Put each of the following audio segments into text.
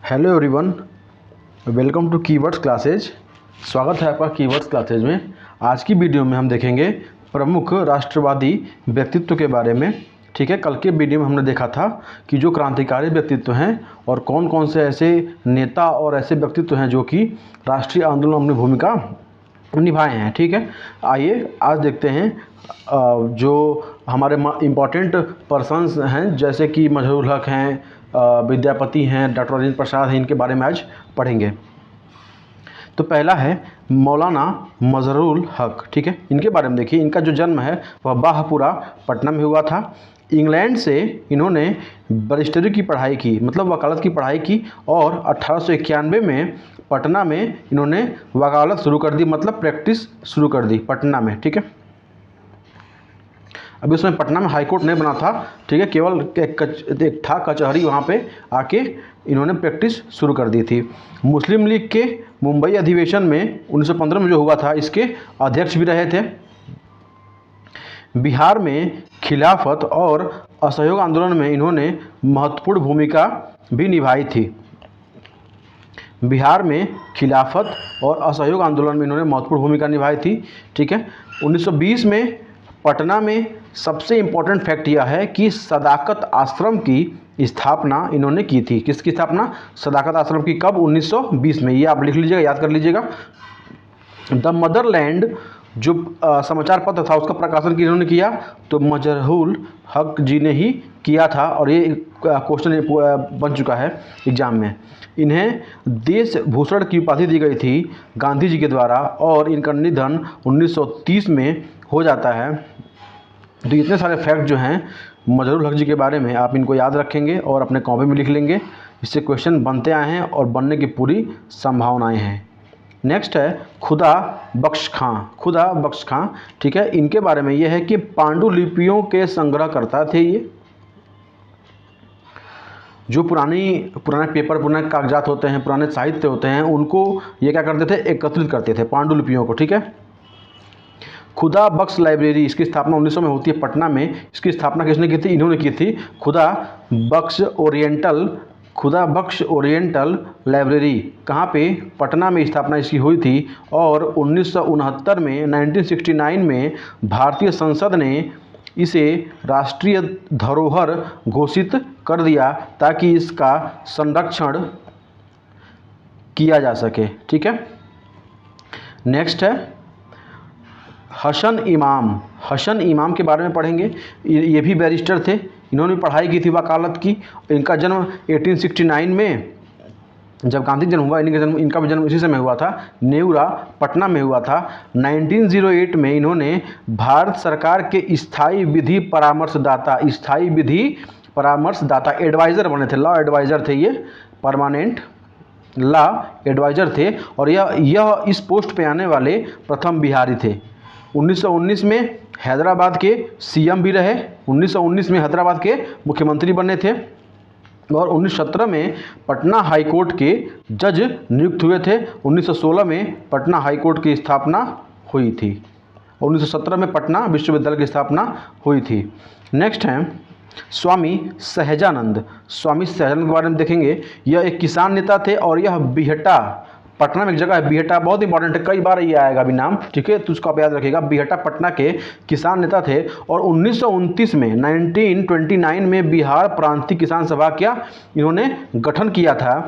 Hello everyone, welcome to keywords classes. स्वागत है आपका कीवर्ड्स क्लासेज में। आज की वीडियो में हम देखेंगे प्रमुख राष्ट्रवादी व्यक्तित्व के बारे में। ठीक है, कल के वीडियो में हमने देखा था कि जो क्रांतिकारी व्यक्तित्व हैं और कौन कौन से ऐसे नेता और ऐसे व्यक्तित्व हैं जो कि राष्ट्रीय आंदोलन में अपनी भूमिका निभाए हैं। ठीक है, आइए आज देखते हैं जो हमारे इम्पॉर्टेंट पर्सन्स हैं, जैसे कि मजहरूल हक हैं, विद्यापति हैं, डॉक्टर राजेंद्र प्रसाद हैं, इनके बारे में आज पढ़ेंगे। तो पहला है मौलाना मजहरूल हक। ठीक है, इनके बारे में देखिए। इनका जो जन्म है वह बाहपुरा पटना में हुआ था। इंग्लैंड से इन्होंने बैरिस्टरी की पढ़ाई की, मतलब वकालत की पढ़ाई की, और 1891 में पटना में इन्होंने वकालत शुरू कर दी, मतलब प्रैक्टिस शुरू कर दी पटना में। ठीक है, अभी उसमें पटना में हाई कोर्ट नहीं बना था। ठीक है, केवल एक था कचहरी, वहाँ पे आके इन्होंने प्रैक्टिस शुरू कर दी थी। मुस्लिम लीग के मुंबई अधिवेशन में 1915 में जो हुआ था, इसके अध्यक्ष भी रहे थे। बिहार में खिलाफत और असहयोग आंदोलन में इन्होंने महत्वपूर्ण भूमिका भी निभाई थी। बिहार में खिलाफत और असहयोग आंदोलन में इन्होंने महत्वपूर्ण भूमिका निभाई थी। ठीक है, 1920 में पटना में सबसे इम्पोर्टेंट फैक्ट यह है कि सदाकत आश्रम की स्थापना इन्होंने की थी। किसकी स्थापना? सदाकत आश्रम की। कब? 1920 में। ये आप लिख लीजिएगा, याद कर लीजिएगा। द मदरलैंड जो समाचार पत्र था, उसका प्रकाशन किन्होंने किया? तो मजहरूल हक जी ने ही किया था, और ये क्वेश्चन बन चुका है एग्जाम में। इन्हें देश भूषण की उपाधि दी गई थी गांधी जी के द्वारा, और इनका निधन 1930 में हो जाता है। तो इतने सारे फैक्ट जो हैं मजहरूल हक जी के बारे में, आप इनको याद रखेंगे और अपने कॉपी में लिख लेंगे। इससे क्वेश्चन बनते आए हैं और बनने की पूरी संभावनाएं हैं। नेक्स्ट है खुदा बख्श खां। खुदा बख्श खां, ठीक है, इनके बारे में यह है कि पांडुलिपियों के संग्रहकर्ता थे। ये जो पुराने पेपर, पुराने कागजात होते हैं, पुराने साहित्य होते हैं, उनको ये क्या करते थे? एकत्रित करते थे, पांडुलिपियों को। ठीक है, खुदा बख्श लाइब्रेरी, इसकी स्थापना 1900 में होती है पटना में। इसकी स्थापना किसने की थी? इन्होंने की थी। खुदा बख्श ओरिएंटल लाइब्रेरी कहाँ पे? पटना में स्थापना इसकी हुई थी। और 1969 में 1969 में भारतीय संसद ने इसे राष्ट्रीय धरोहर घोषित कर दिया, ताकि इसका संरक्षण किया जा सके। ठीक है, नेक्स्ट है हसन इमाम। हसन इमाम के बारे में पढ़ेंगे। ये भी बैरिस्टर थे, इन्होंने भी पढ़ाई की थी वकालत की। इनका जन्म 1869 में, जब गांधी जन्म हुआ, इनका भी जन्म इसी समय हुआ था, नेवरा पटना में हुआ था। 1908 में इन्होंने भारत सरकार के स्थायी विधि परामर्शदाता एडवाइज़र बने थे। लॉ एडवाइज़र थे ये, परमानेंट लॉ एडवाइज़र थे, और यह इस पोस्ट पे आने वाले प्रथम बिहारी थे। 1919 में हैदराबाद के सीएम भी रहे। 1919 में हैदराबाद के मुख्यमंत्री बने थे, और 1917 में पटना हाई कोर्ट के जज नियुक्त हुए थे। 1916 में पटना हाई कोर्ट की स्थापना हुई थी। 1917 में पटना विश्वविद्यालय की स्थापना हुई थी। नेक्स्ट है स्वामी सहजानंद। स्वामी सहजानंद के बारे में देखेंगे। यह एक किसान नेता थे, और यह बिहटा, पटना में एक जगह है बिहटा, बहुत इंपॉर्टेंट है, कई बार ये आएगा भी नाम। ठीक है, तो उसको आप याद रखिएगा। बिहटा पटना के किसान नेता थे, और 1929 में 1929 में बिहार प्रांतीय किसान सभा क्या इन्होंने गठन किया था।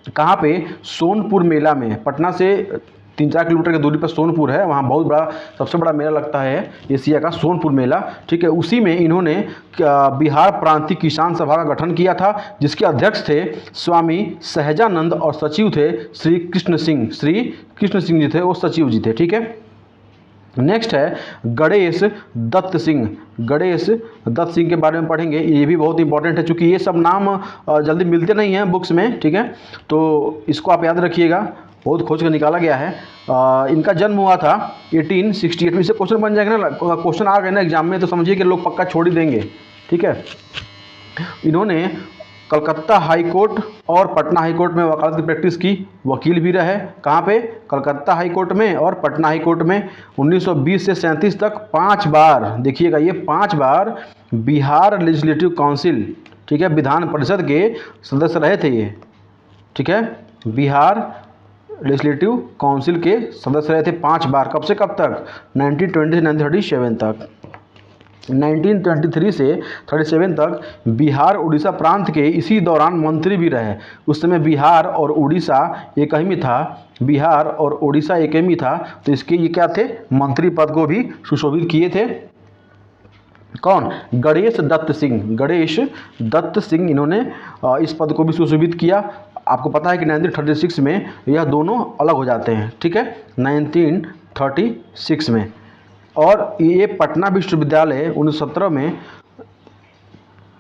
कहाँ पे? सोनपुर मेला में। पटना से 3-4 किलोमीटर की दूरी पर सोनपुर है, वहाँ बहुत बड़ा, सबसे बड़ा मेला लगता है एशिया का, सोनपुर मेला। ठीक है, उसी में इन्होंने बिहार प्रांतीय किसान सभा का गठन किया था, जिसके अध्यक्ष थे स्वामी सहजानंद, और सचिव थे श्री कृष्ण सिंह जी थे, वो सचिव जी थे। ठीक है, नेक्स्ट है गणेश दत्त सिंह। गणेश दत्त सिंह के बारे में पढ़ेंगे। ये भी बहुत इंपॉर्टेंट है, चूँकि ये सब नाम जल्दी मिलते नहीं हैं बुक्स में। ठीक है, तो इसको आप याद रखिएगा, बहुत खोज कर निकाला गया है। इनका जन्म हुआ था 1868 में। इससे क्वेश्चन बन जाएगा ना, क्वेश्चन आ गए ना एग्जाम में, तो समझिए कि लोग पक्का छोड़ ही देंगे। ठीक है, इन्होंने कलकत्ता हाई कोर्ट और पटना हाई कोर्ट में वकालत की प्रैक्टिस की, वकील भी रहे। कहाँ पे? कलकत्ता हाई कोर्ट में और पटना हाई कोर्ट में। 1920 से 37 तक 5 बार, देखिएगा ये 5 बार बिहार लेजिस्लेटिव काउंसिल, ठीक है, विधान परिषद के सदस्य रहे थे ये। ठीक है। बिहार लेजिस्लेटिव काउंसिल के सदस्य रहे थे 5 बार। कब से कब तक? 1920 से 1937 तक। 1923 से 37 तक बिहार उड़ीसा प्रांत के इसी दौरान मंत्री भी रहे। उस समय बिहार और उड़ीसा एक ही में था, बिहार और उड़ीसा एक ही में था, तो इसके ये क्या थे? मंत्री पद को भी सुशोभित किए थे। कौन? गणेश दत्त सिंह। गणेश दत्त सिंह इन्होंने इस पद को भी सुशोभित किया। आपको पता है कि 1936 में यह दोनों अलग हो जाते हैं, ठीक है, 1936 में। और ये पटना विश्वविद्यालय 1917 में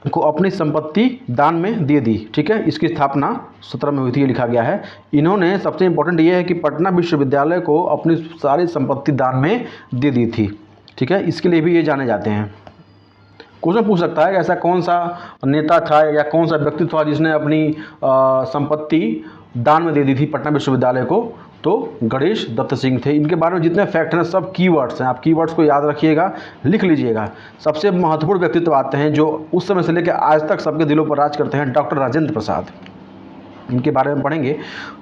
को अपनी संपत्ति दान में दे दी, ठीक है। इसकी स्थापना 17 में हुई थी, ये लिखा गया है। इन्होंने सबसे इम्पोर्टेंट ये है कि पटना विश्वविद्यालय को अपनी सारी संपत्ति दान में दे दी थी, ठीक है। इसके लिए भी ये जाने जाते हैं। क्वेश्चन पूछ सकता है कि ऐसा कौन सा नेता था या कौन सा व्यक्ति था जिसने अपनी संपत्ति दान में दे दी थी पटना विश्वविद्यालय को? तो गणेश दत्त सिंह थे। इनके बारे में जितने फैक्ट हैं सब कीवर्ड्स हैं, आप कीवर्ड्स को याद रखिएगा, लिख लीजिएगा। सबसे महत्वपूर्ण व्यक्तित्व आते हैं जो उस समय से लेकर आज तक सबके दिलों पर राज करते हैं, डॉक्टर राजेंद्र प्रसाद। इनके बारे में पढ़ेंगे।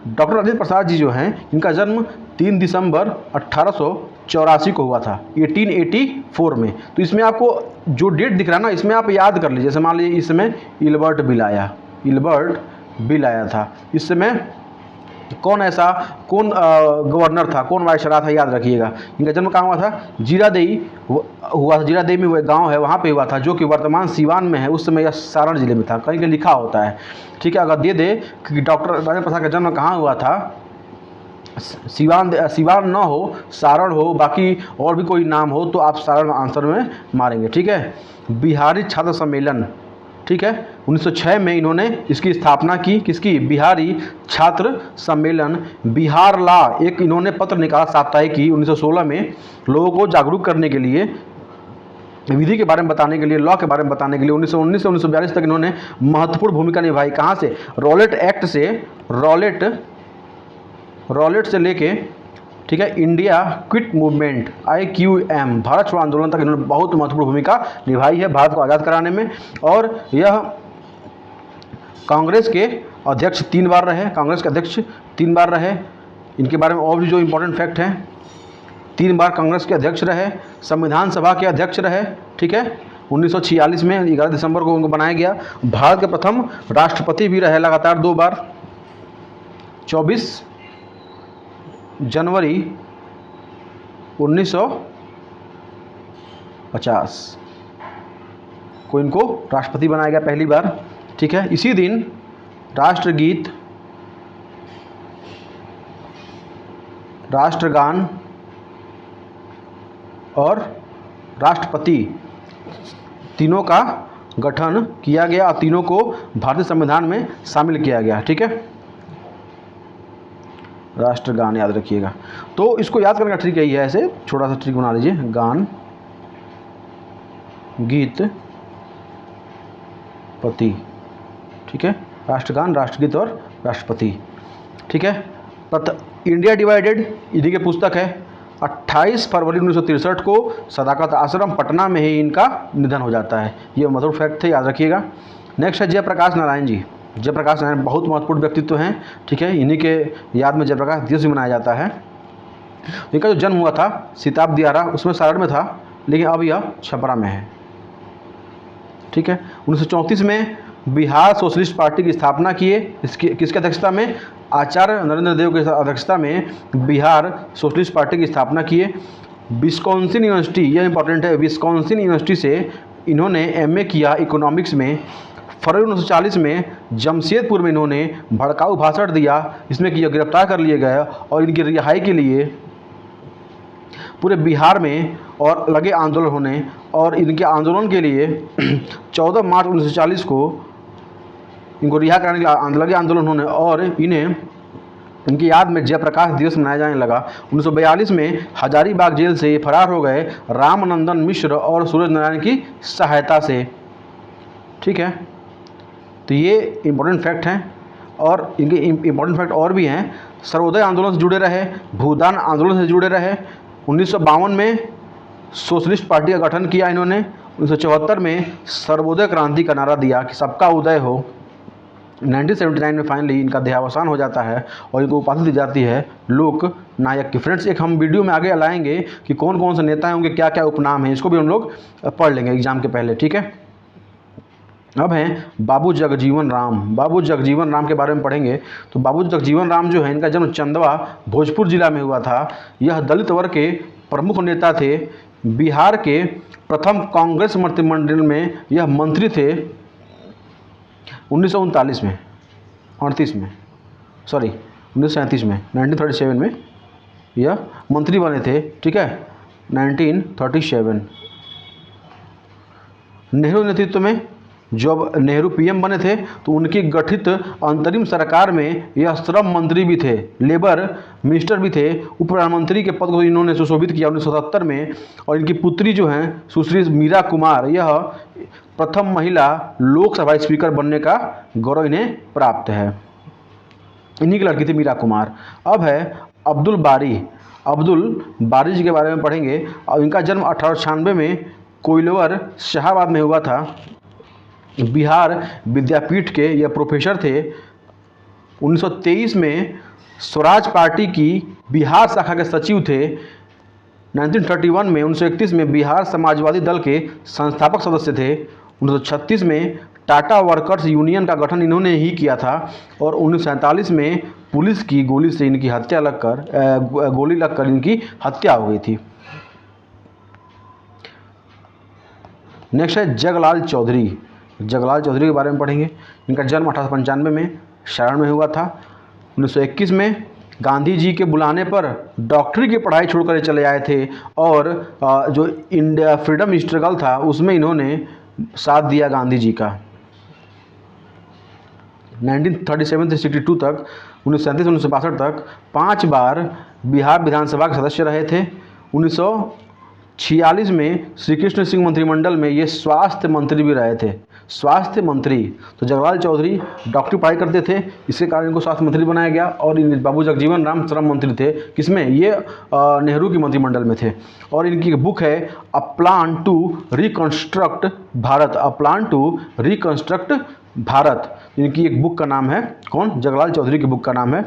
डॉक्टर राजेंद्र प्रसाद जी जो हैं, इनका जन्म 3 दिसंबर 1884 को हुआ था, 1884 में। तो इसमें आपको जो डेट दिख रहा है ना, इसमें आप याद कर लीजिए। जैसे मान लीजिए इस समय इल्बर्ट बिल आया था। इस समय कौन गवर्नर था, कौन वायसराय था, याद रखिएगा। इनका जन्म कहाँ हुआ था? जीरादेई हुआ था। जीरादेई में वो गाँव है, वहाँ पे हुआ था, जो कि वर्तमान सिवान में है। उस समय यह सारण जिले में था, कहीं कहीं लिखा होता है, ठीक है। अगर दे दे कि डॉक्टर राजेंद्र प्रसाद का जन्म कहाँ हुआ था, सिवान न हो, सारण हो, बाकी और भी कोई नाम हो, तो आप सारण आंसर में मारेंगे, ठीक है। बिहारी छात्र सम्मेलन, ठीक है, 1906 में इन्होंने इसकी स्थापना की। किसकी? बिहारी छात्र सम्मेलन। बिहार ला एक इन्होंने पत्र निकाला साप्ताहिकी 1916 में, लोगों को जागरूक करने के लिए, विधि के बारे में बताने के लिए, लॉ के बारे में बताने के लिए। 1919 से 1942 तक इन्होंने महत्वपूर्ण भूमिका निभाई। कहाँ से? रॉलेट एक्ट से, रॉलेट से लेके, ठीक है, India quit movement IQM, Bharat छोड़ो आंदोलन तक इन्होंने बहुत महत्वपूर्ण भूमिका निभाई है भारत को आज़ाद कराने में। और यह कांग्रेस के अध्यक्ष 3 बार रहे, कांग्रेस के अध्यक्ष 3 बार रहे। इनके बारे में और भी जो इम्पोर्टेंट फैक्ट हैं, 3 बार कांग्रेस के अध्यक्ष रहे, संविधान सभा के अध्यक्ष रहे, ठीक है। 1946 में 11 दिसंबर को उनको बनाया गया। भारत के प्रथम राष्ट्रपति भी रहे लगातार 2 बार। 24 जनवरी 1950 को इनको राष्ट्रपति बनाया गया पहली बार, ठीक है। इसी दिन राष्ट्रगीत, राष्ट्रगान और राष्ट्रपति तीनों का गठन किया गया और तीनों को भारतीय संविधान में शामिल किया गया, ठीक है। राष्ट्रगान याद रखिएगा। तो इसको याद करने का ट्रिक यही है, ऐसे छोटा सा ट्रिक बना लीजिए। गान, गीत, पति, ठीक है। राष्ट्रगान, राष्ट्रगीत और राष्ट्रपति, ठीक है। इंडिया डिवाइडेड इन्हीं की पुस्तक है। 28 फरवरी 1963 को सदाकत आश्रम पटना में ही इनका निधन हो जाता है। ये महत्वपूर्ण फैक्ट थे, याद रखिएगा। नेक्स्ट है जयप्रकाश नारायण जी। जयप्रकाश नारायण बहुत महत्वपूर्ण व्यक्तित्व हैं, ठीक है। इन्हीं के याद में जयप्रकाश दिवस भी मनाया जाता है। इनका जो जन्म हुआ था सिताब दियारा, उसमें सारण में था, लेकिन अब यह छपरा में है, ठीक है। 1934 में बिहार सोशलिस्ट पार्टी की स्थापना किए। किसकी अध्यक्षता में? आचार्य नरेंद्र देव की अध्यक्षता में बिहार सोशलिस्ट पार्टी की स्थापना किए। विस्कॉन्सिन यूनिवर्सिटी, यह इंपॉर्टेंट है, विस्कॉन्सिन यूनिवर्सिटी से इन्होंने MA किया इकोनॉमिक्स में। फरवरी 1940 में जमशेदपुर में इन्होंने भड़काऊ भाषण दिया, इसमें कि यह गिरफ्तार कर लिए गए और इनकी रिहाई के लिए पूरे बिहार में और लगे आंदोलन होने, और इनके आंदोलन के लिए 14 मार्च 1940 को इनको रिहा कराने के लिए लगे आंदोलन होने, और इन्हें इनकी याद में जयप्रकाश दिवस मनाया जाने लगा। 1942 में हजारीबाग जेल से फरार हो गए रामनंदन मिश्र और सूरज नारायण की सहायता से, ठीक है। तो ये इम्पोर्टेंट फैक्ट हैं, और इनके इम्पोर्टेंट फैक्ट और भी हैं। सर्वोदय आंदोलन से जुड़े रहे, भूदान आंदोलन से जुड़े रहे। 1952 में सोशलिस्ट पार्टी का गठन किया इन्होंने। 1974 में सर्वोदय क्रांति का नारा दिया कि सबका उदय हो। 1979 में फाइनली इनका देहावसान हो जाता है और इनको उपाधि दी जाती है लोक नायक की। फ्रेंड्स, एक हम वीडियो में आगे लाएंगे कि कौन कौन से नेता हैं, उनके क्या क्या उपनाम हैं, इसको भी हम लोग पढ़ लेंगे एग्जाम के पहले, ठीक है। अब हैं बाबू जगजीवन राम। बाबू जगजीवन राम के बारे में पढ़ेंगे। तो बाबू जगजीवन राम जो है, इनका जन्म चंदवा भोजपुर जिला में हुआ था। यह दलित वर्ग के प्रमुख नेता थे। बिहार के प्रथम कांग्रेस मंत्रिमंडल में यह मंत्री थे 1939 में, 38 में, सॉरी 1937 में, 1937 में यह मंत्री बने थे, ठीक है, 1937। नेहरू नेतृत्व में जब नेहरू पीएम बने थे तो उनकी गठित अंतरिम सरकार में यह श्रम मंत्री भी थे, लेबर मिनिस्टर भी थे। उप प्रधानमंत्री के पद को इन्होंने सुशोभित किया 1977 में। और इनकी पुत्री जो हैं सुश्री मीरा कुमार, यह प्रथम महिला लोकसभा स्पीकर बनने का गौरव इन्हें प्राप्त है। इन्हीं की लड़की थी मीरा कुमार। अब है अब्दुल बारी। अब्दुल बारी जी के बारे में पढ़ेंगे। और इनका जन्म 1896 में कोइलवर शाहाबाद में हुआ था। बिहार विद्यापीठ के यह प्रोफेसर थे। 1923 में स्वराज पार्टी की बिहार शाखा के सचिव थे। 1931 में 1931 में बिहार समाजवादी दल के संस्थापक सदस्य थे। 1936 में टाटा वर्कर्स यूनियन का गठन इन्होंने ही किया था। और 1947 में पुलिस की गोली से इनकी हत्या गोली लगकर इनकी हत्या हो गई थी। नेक्स्ट है जगलाल चौधरी। जगलाल चौधरी के बारे में पढ़ेंगे। इनका जन्म 1895 में सारण में हुआ था। 1921 में गांधी जी के बुलाने पर डॉक्टरी की पढ़ाई छोड़कर चले आए थे और जो इंडिया फ्रीडम स्ट्रगल था उसमें इन्होंने साथ दिया गांधी जी का। 1937 से 62 तक, 1937 1962 तक 5 बार बिहार विधानसभा के सदस्य रहे थे। 1946 में श्री कृष्ण सिंह मंत्रिमंडल में ये स्वास्थ्य मंत्री भी रहे थे। स्वास्थ्य मंत्री, तो जगलाल चौधरी डॉक्टरी पढ़ाई करते थे, इसके कारण इनको स्वास्थ्य मंत्री बनाया गया। और बाबू जगजीवन राम श्रम मंत्री थे। किसमें? ये नेहरू की मंत्रिमंडल में थे। और इनकी बुक है a plan to reconstruct Bharat. A plan to reconstruct Bharat, इनकी एक बुक का नाम है। कौन? जगलाल चौधरी की बुक का नाम है।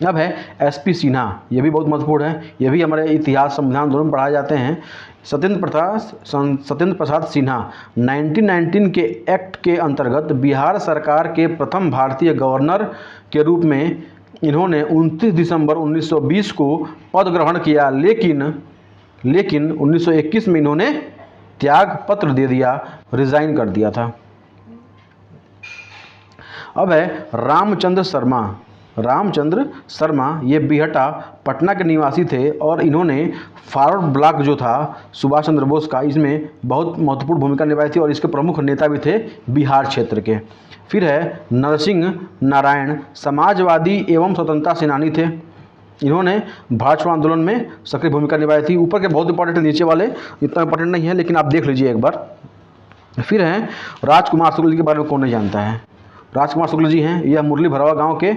अब है एसपी सिन्हा। ये भी बहुत महत्वपूर्ण है। ये भी हमारे इतिहास संविधान दोनों में पढ़ाए जाते हैं। सत्येंद्र प्रसाद सिन्हा 1919 के एक्ट के अंतर्गत बिहार सरकार के प्रथम भारतीय गवर्नर के रूप में इन्होंने 29 दिसंबर 1920 को पद ग्रहण किया, लेकिन 1921 में इन्होंने त्याग पत्र दे दिया, रिजाइन कर दिया था। अब है रामचंद्र शर्मा। रामचंद्र शर्मा ये बिहटा पटना के निवासी थे और इन्होंने फॉरवर्ड ब्लॉक जो था सुभाष चंद्र बोस का, इसमें बहुत महत्वपूर्ण भूमिका निभाई थी और इसके प्रमुख नेता भी थे बिहार क्षेत्र के। फिर है नरसिंह नारायण, समाजवादी एवं स्वतंत्रता सेनानी थे। इन्होंने भारत छोड़ो आंदोलन में सक्रिय भूमिका निभाई थी। ऊपर के बहुत इंपॉर्टेंट है, नीचे वाले इतना इंपॉर्टेंट नहीं है, लेकिन आप देख लीजिए एक बार। फिर हैं राजकुमार शुक्ल जी के बारे में कौन नहीं जानता है? राजकुमार शुक्ल जी हैं, यह मुरली भरवा गांव के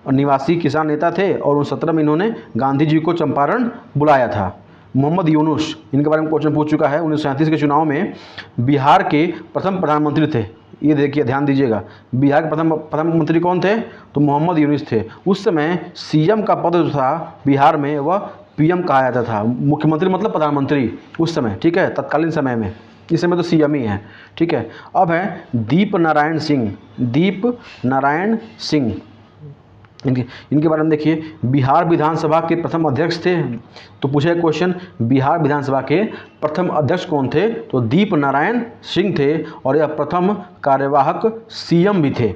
निवासी किसान नेता थे और 1917 में इन्होंने गांधी जी को चंपारण बुलाया था। मोहम्मद यूनुस, इनके बारे में क्वेश्चन पूछ चुका है। 1937 के चुनाव में बिहार के प्रथम प्रधानमंत्री थे। ये देखिए, ध्यान दीजिएगा, बिहार के प्रधानमंत्री कौन थे? तो मोहम्मद यूनुस थे। उस समय सीएम का पद जो था बिहार में वह पीएम कहा जाता था। मुख्यमंत्री मतलब प्रधानमंत्री उस समय, ठीक है, तत्कालीन समय में। इस समय तो सीएम ही है, ठीक है। अब है दीप नारायण सिंह। दीप नारायण सिंह, इनके बारे में देखिए, बिहार विधानसभा के प्रथम अध्यक्ष थे। तो पूछा क्वेश्चन, बिहार विधानसभा के प्रथम अध्यक्ष कौन थे? तो दीप नारायण सिंह थे और यह प्रथम कार्यवाहक सीएम भी थे,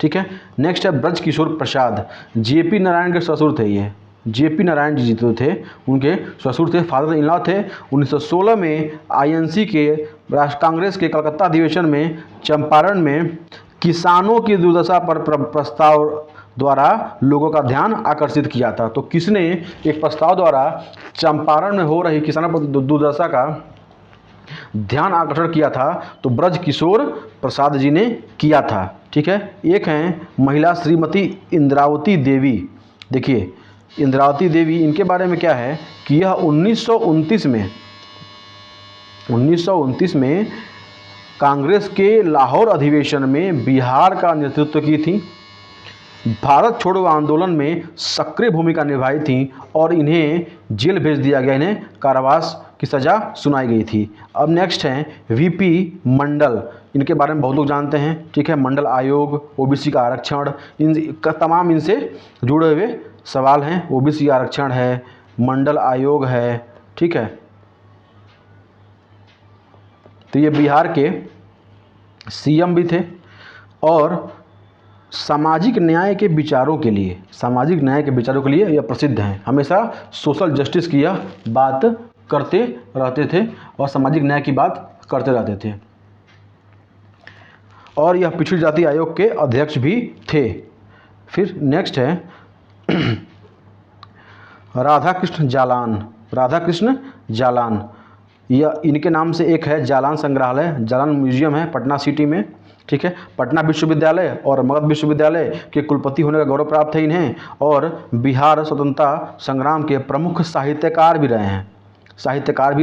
ठीक है। नेक्स्ट है ब्रज किशोर प्रसाद। जेपी नारायण के ससुर थे। ये जेपी नारायण जी जो थे उनके ससुर थे, फादर इन लॉ थे। 1916 में आईएनसी के कांग्रेस के कलकत्ता अधिवेशन में चंपारण में किसानों की दुर्दशा पर प्रस्ताव द्वारा लोगों का ध्यान आकर्षित किया था। तो किसने एक प्रस्ताव द्वारा चंपारण में हो रही किसानों पर दुर्दशा का ध्यान आकर्षण किया था? तो ब्रज किशोर प्रसाद जी ने किया था, ठीक है। एक हैं महिला श्रीमती इंद्रावती देवी। देखिए इंद्रावती देवी, इनके बारे में क्या है कि यह 1929 में कांग्रेस के लाहौर अधिवेशन में बिहार का नेतृत्व की थी, भारत छोड़ो आंदोलन में सक्रिय भूमिका निभाई थी और इन्हें जेल भेज दिया गया, इन्हें कारावास की सज़ा सुनाई गई थी। अब नेक्स्ट हैं वीपी मंडल, इनके बारे में बहुत लोग जानते हैं, ठीक है। मंडल आयोग, ओबीसी का आरक्षण, इन तमाम इनसे जुड़े हुए सवाल हैं। ओबीसी आरक्षण है, मंडल आयोग है, ठीक है। तो ये बिहार के सीएम भी थे और सामाजिक न्याय के विचारों के लिए, सामाजिक न्याय के विचारों के लिए यह प्रसिद्ध हैं। हमेशा सोशल जस्टिस की यह बात करते रहते थे और सामाजिक न्याय की बात करते रहते थे। और यह पिछड़ी जाति आयोग के अध्यक्ष भी थे। फिर नेक्स्ट है राधाकृष्ण जालान। राधाकृष्ण जालान, यह इनके नाम से एक है जालान संग्रहालय, जालान म्यूजियम है पटना सिटी में, ठीक है। पटना विश्वविद्यालय और मगध विश्वविद्यालय के कुलपति होने का गौरव प्राप्त है इन्हें, और बिहार स्वतंत्रता संग्राम के प्रमुख साहित्यकार भी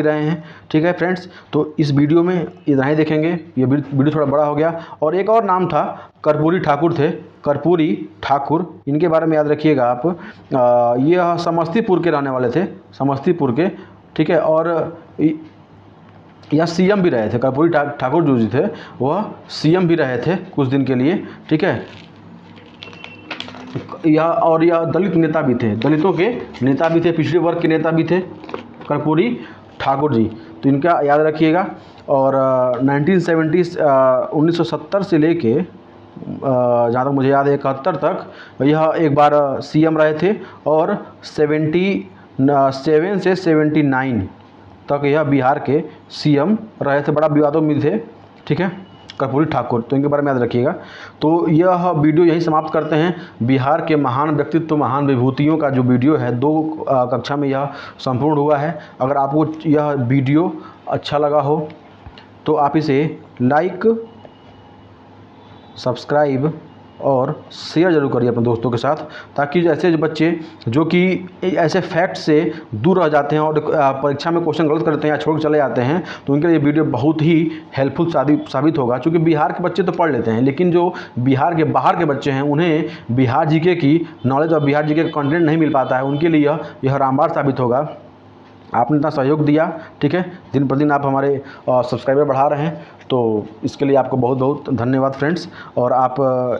रहे हैं, ठीक है फ्रेंड्स। तो इस वीडियो में इतना ही देखेंगे, ये वीडियो थोड़ा बड़ा हो गया। और एक और नाम था, कर्पूरी ठाकुर थे, कर्पूरी ठाकुर, इनके बारे में याद रखिएगा आप। ये समस्तीपुर के रहने वाले थे, समस्तीपुर के, ठीक है। और यह सीएम भी रहे थे, कर्पूरी ठाकुर जो जी थे वह सीएम भी रहे थे कुछ दिन के लिए, ठीक है। यह दलित नेता भी थे, दलितों के नेता भी थे, पिछड़े वर्ग के नेता भी थे कर्पूरी ठाकुर जी, तो इनका याद रखिएगा। और 1970 से लेके जहाँ तक मुझे याद है 71 तक यह एक बार सीएम रहे थे, और 77 से 79 तक यह बिहार के सीएम रहे थे। बड़ा विवादों में थे, ठीक है, कर्पूरी ठाकुर, तो इनके बारे में याद रखिएगा। तो यह वीडियो यही समाप्त करते हैं। बिहार के महान व्यक्तित्व, महान विभूतियों का जो वीडियो है, 2 कक्षा में यह संपूर्ण हुआ है। अगर आपको यह वीडियो अच्छा लगा हो तो आप इसे लाइक, सब्सक्राइब और शेयर जरूर करिए अपने दोस्तों के साथ, ताकि ऐसे बच्चे जो कि ऐसे फैक्ट से दूर रह जाते हैं और परीक्षा में क्वेश्चन गलत करते हैं या छोड़ के चले जाते हैं, तो उनके लिए वीडियो बहुत ही हेल्पफुल साबित होगा। क्योंकि बिहार के बच्चे तो पढ़ लेते हैं, लेकिन जो बिहार के बाहर के बच्चे हैं उन्हें बिहार जीके की नॉलेज और बिहार जीके का कंटेंट नहीं मिल पाता है, उनके लिए यह रामबाण साबित होगा। आपने इतना सहयोग दिया, ठीक है, दिन पर दिन आप हमारे सब्सक्राइबर बढ़ा रहे हैं, तो इसके लिए आपको बहुत बहुत धन्यवाद फ्रेंड्स। और आप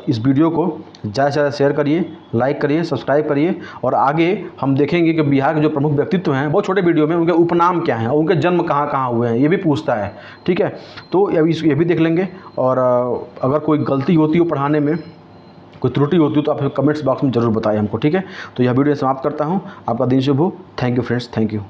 इस वीडियो को ज़्यादा से ज़्यादा शेयर करिए, लाइक करिए, सब्सक्राइब करिए। और आगे हम देखेंगे कि बिहार के जो प्रमुख व्यक्तित्व हैं, बहुत छोटे वीडियो में उनके उपनाम क्या हैं, उनके जन्म कहाँ कहाँ हुए हैं, ये भी पूछता है, ठीक है। तो ये भी देख लेंगे। और अगर कोई गलती होती हो पढ़ाने में, कोई त्रुटि होती हो, तो आप कमेंट्स बॉक्स में ज़रूर बताएं हमको, ठीक है। तो यह वीडियो समाप्त करता हूँ। आपका दिन शुभ हो। Thank you friends, thank you.